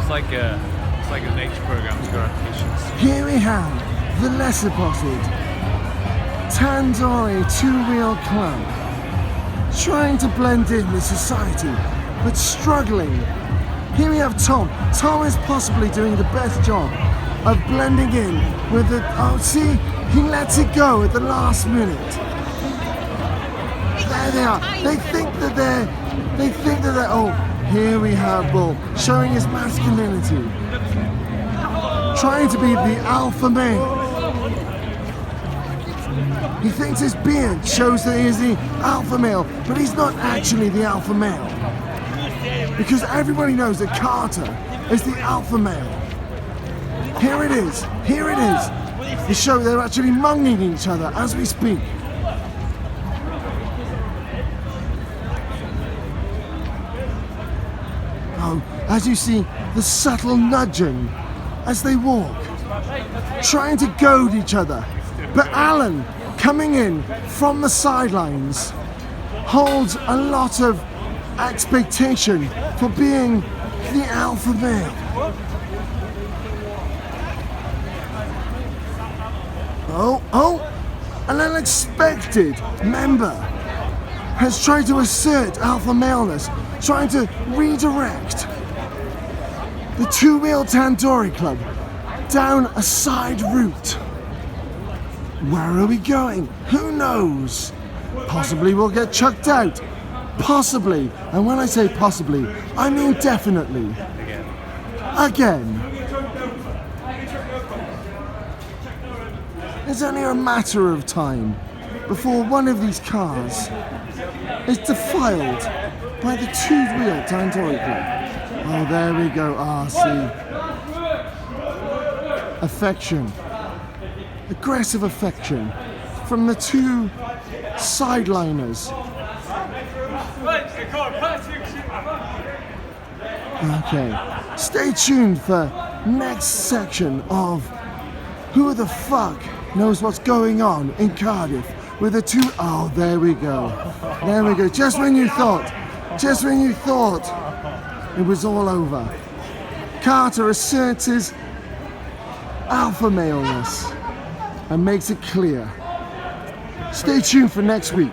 It's like a nature program to grow patience. Here we have the lesser potted Tandori two-wheel club, trying to blend in with society, but struggling. Here we have Tom. Tom is possibly doing the best job of blending in with the, oh see, he lets it go at the last minute. There they are. They think that they're, oh, here we have Bull, showing his masculinity. Trying to be the alpha male. He thinks his beard shows that he is the alpha male, but he's not actually the alpha male. Because everybody knows that Carter is the alpha male. Here it is. The show, they're actually munging each other as we speak. Oh, as you see, the subtle nudging as they walk, trying to goad each other. But Alan, coming in from the sidelines, holds a lot of expectation for being the alpha male. Oh, an unexpected member has tried to assert alpha maleness, trying to redirect the two-wheel Tandori club down a side route. Where are we going? Who knows? Possibly we'll get chucked out. Possibly. And when I say possibly, I mean definitely. Again. It's only a matter of time before one of these cars is defiled by the two-wheel Tandori club. Oh, there we go. Ah, see. Affection. Aggressive affection from the two sideliners. Okay, stay tuned for next section of Who the Fuck Knows What's Going On in Cardiff with the two, oh, there we go. Just when you thought it was all over, Carter asserts his alpha maleness and makes it clear. Stay tuned for next week.